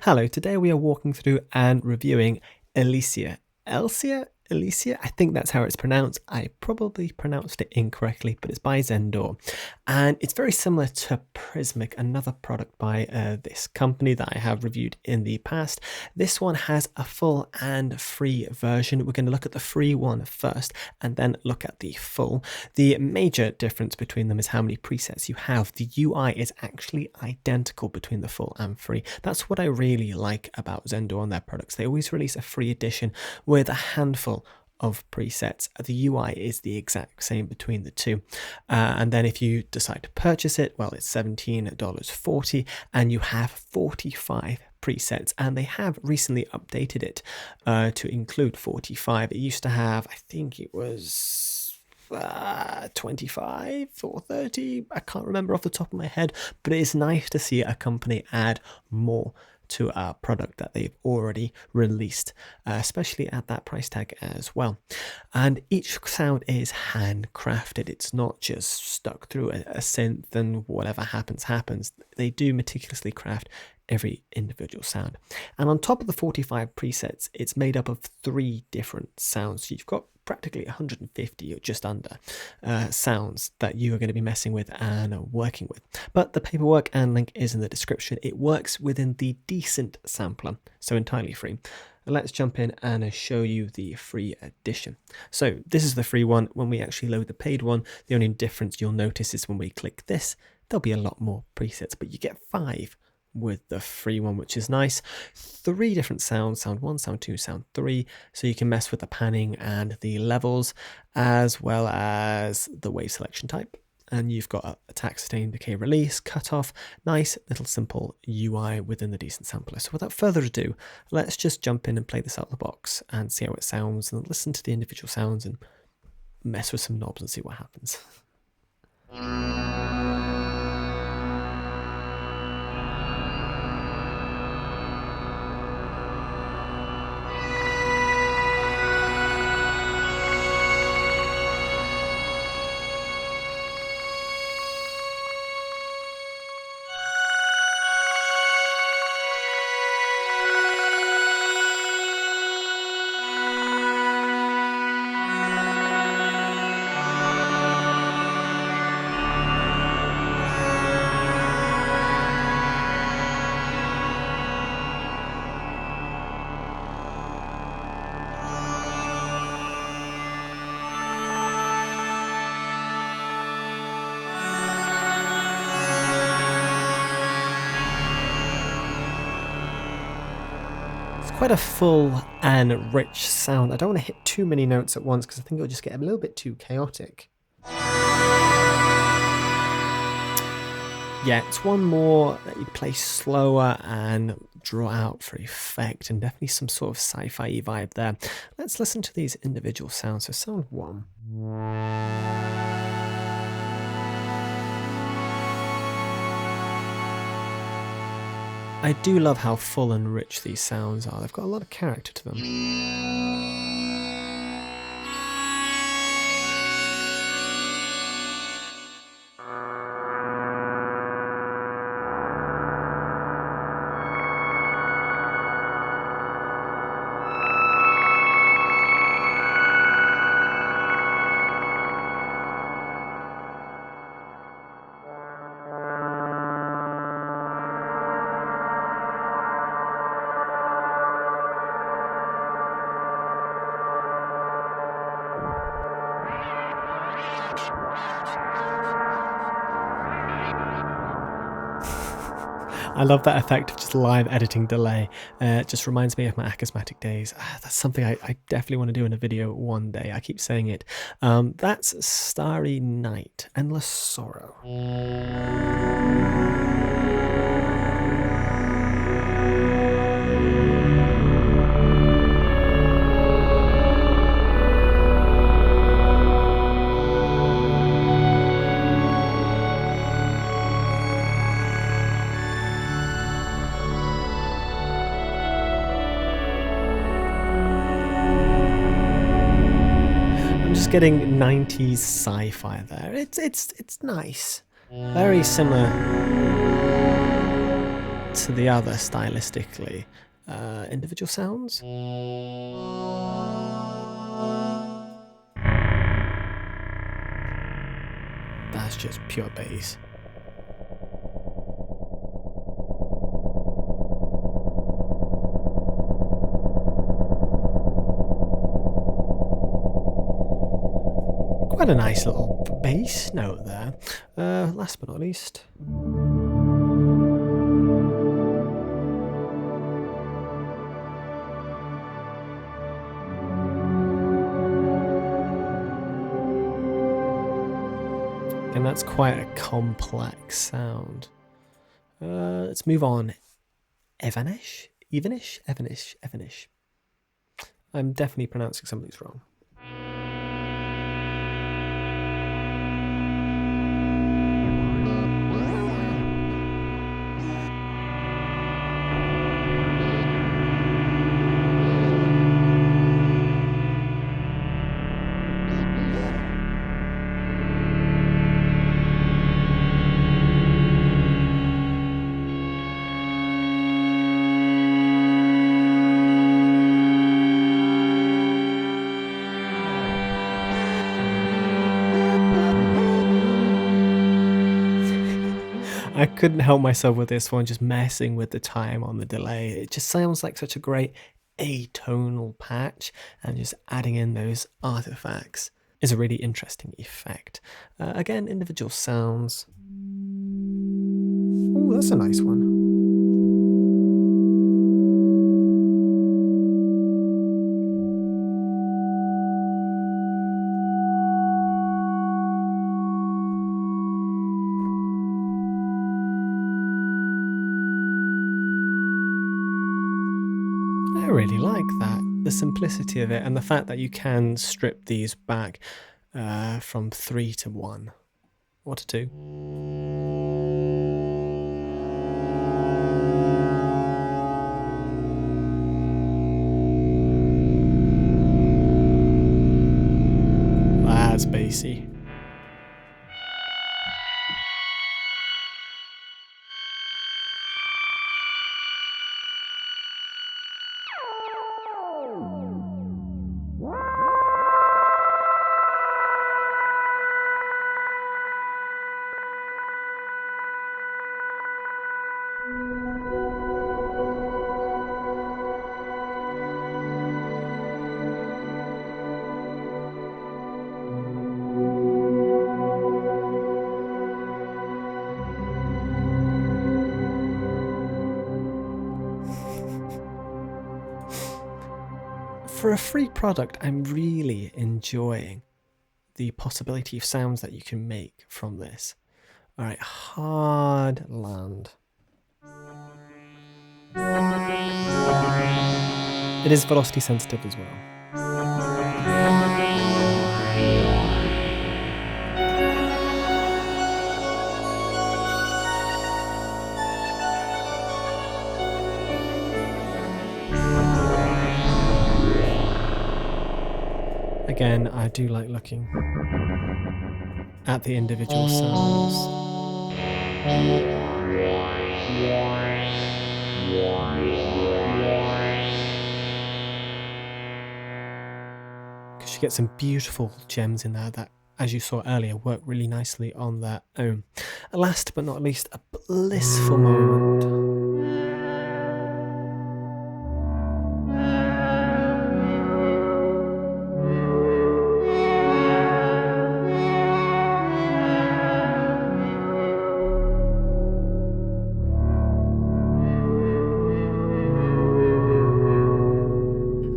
Hello, today we are walking through and reviewing Elysea. Elysea? I think that's how it's pronounced. I probably pronounced it incorrectly, but it's by ZenDaws. And it's very similar to Prismic, another product by this company that I have reviewed in the past. This one has a full and free version. We're going to look at the free one first and then look at the full. The major difference between them is how many presets you have. The UI is actually identical between the full and free. That's what I really like about ZenDaws and their products. They always release a free edition with a handful of presets. The UI is the exact same between the two. And then if you decide to purchase it, well, it's $17.40 and you have 45 presets, and they have recently updated it to include 45. It used to have, I think it was 25 or 30. I can't remember off the top of my head, but it is nice to see a company add more to a product that they've already released, especially at that price tag as well. And each sound is handcrafted. It's not just stuck through a synth and whatever happens. They do meticulously craft every individual sound. And on top of the 45 presets, it's made up of 3 different sounds. So you've got practically 150 or just under sounds that you are going to be messing with and working with. But the paperwork and link is in the description. It works within the decent sampler, so entirely free. Let's jump in and show you the free edition. So this is the free one. When we actually load the paid one, the only difference you'll notice is when we click this, there'll be a lot more presets, but you get 5 with the free one, which is nice. 3 different sounds, sound 1, sound 2, sound 3, so you can mess with the panning and the levels as well as the wave selection type. And you've got attack, sustain, decay, release, cutoff. Nice little simple UI within the decent sampler. So without further ado, let's just jump in and play this out of the box and see how it sounds and listen to the individual sounds and mess with some knobs and see what happens. Quite a full and rich sound. I don't want to hit too many notes at once because I think it'll just get a little bit too chaotic. Yeah, it's one more that you play slower and draw out for effect, and definitely some sort of sci-fi vibe there. Let's listen to these individual sounds. So sound 1. I do love how full and rich these sounds are. They've got a lot of character to them. I love that effect of just live editing delay. It just reminds me of my acousmatic days. That's something I definitely want to do in a video one day. I keep saying it. That's Starry Night, Endless Sorrow. Getting 90s sci-fi there. It's nice. Very similar to the other stylistically. Individual sounds. That's just pure bass. Quite a nice little bass note there. Last but not least. And that's quite a complex sound. Let's move on. Evanish? Evanish. I'm definitely pronouncing some of these wrong. I couldn't help myself with this one, just messing with the time on the delay. It just sounds like such a great atonal patch, and just adding in those artifacts is a really interesting effect. Again, individual sounds. Oh, that's a nice one. I really like that, the simplicity of it, and the fact that you can strip these back from 3 to 1 or to 2. That's bassy. For a free product, I'm really enjoying the possibility of sounds that you can make from this. All right, hard land. It is velocity sensitive as well. Again, I do like looking at the individual sounds. Because you get some beautiful gems in there that, as you saw earlier, work really nicely on their own. And last but not least, a blissful moment.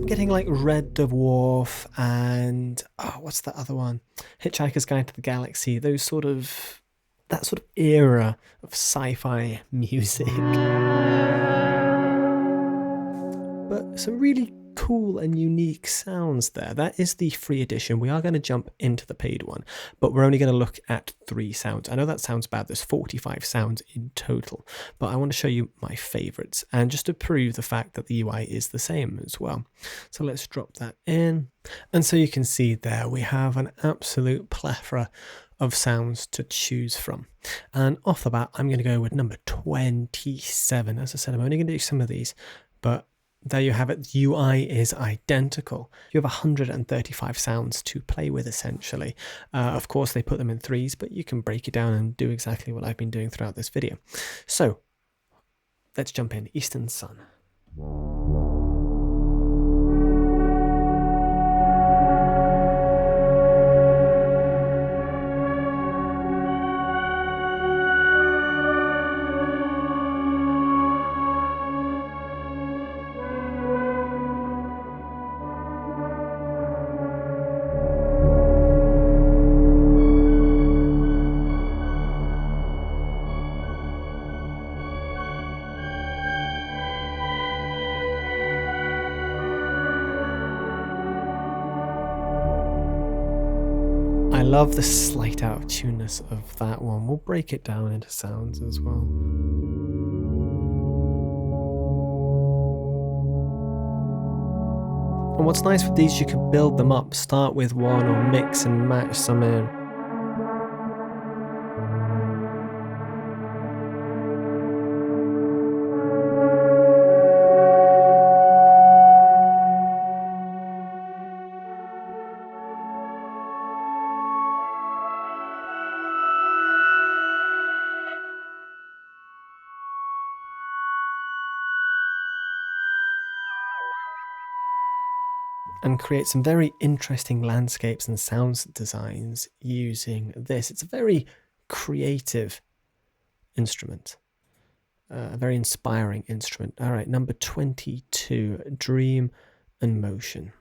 Getting like Red Dwarf and what's that other one? Hitchhiker's Guide to the Galaxy. That sort of era of sci-fi music. But some really cool and unique sounds there. That is the free edition. We are going to jump into the paid one, but we're only going to look at 3 sounds. I know that sounds bad. There's 45 sounds in total, but I want to show you my favorites and just to prove the fact that the UI is the same as well. So let's drop that in. And so you can see there we have an absolute plethora of sounds to choose from. And off the bat, I'm going to go with number 27. As I said, I'm only going to do some of these, but there you have it. The UI is identical. You have 135 sounds to play with, essentially. Of course, they put them in threes, but you can break it down and do exactly what I've been doing throughout this video. So let's jump in. Eastern Sun. I love the slight out of tuneness of that one. We'll break it down into sounds as well. And what's nice with these, you can build them up, start with one or mix and match some in. And create some very interesting landscapes and sound designs using this. It's a very creative instrument, a very inspiring instrument. All right, number 22, Dream and Motion.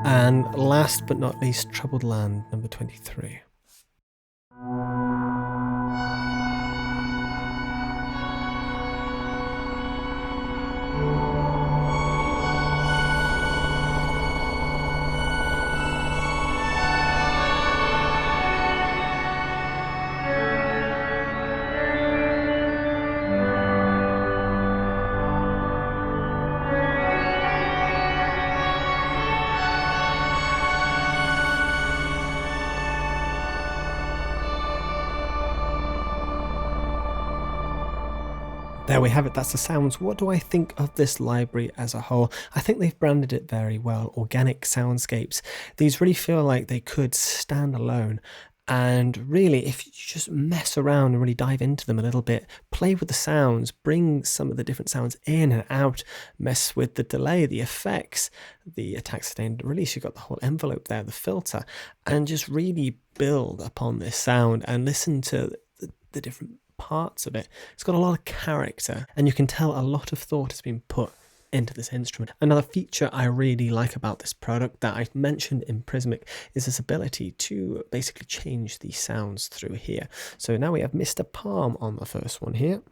And last but not least, Troubled Land, number 23. There we have it, that's the sounds. What do I think of this library as a whole? I think they've branded it very well. Organic soundscapes. These really feel like they could stand alone. And really, if you just mess around and really dive into them a little bit, play with the sounds, bring some of the different sounds in and out, mess with the delay, the effects, the attack, sustain, release, you've got the whole envelope there, the filter, and just really build upon this sound and listen to the different parts of it. It's got a lot of character, and you can tell a lot of thought has been put into this instrument. Another feature I really like about this product that I mentioned in Prismic is this ability to basically change the sounds through here. So now we have Mr. Palm on the first one here.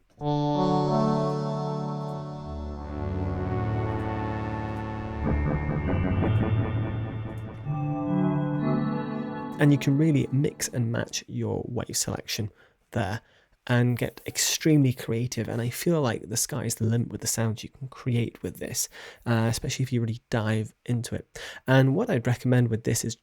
And you can really mix and match your wave selection there and get extremely creative. And I feel like the sky's the limit with the sounds you can create with this, especially if you really dive into it. And what I'd recommend with this is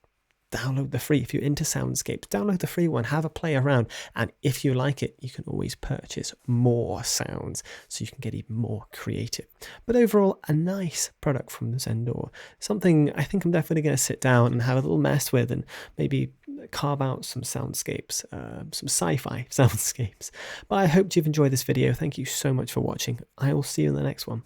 download the free. If you're into Soundscapes, download the free one, have a play around, and if you like it, you can always purchase more sounds so you can get even more creative. But overall, a nice product from ZenDaws, something I think I'm definitely going to sit down and have a little mess with and maybe carve out some soundscapes, some sci-fi soundscapes. But I hope you've enjoyed this video. Thank you so much for watching. I will see you in the next one.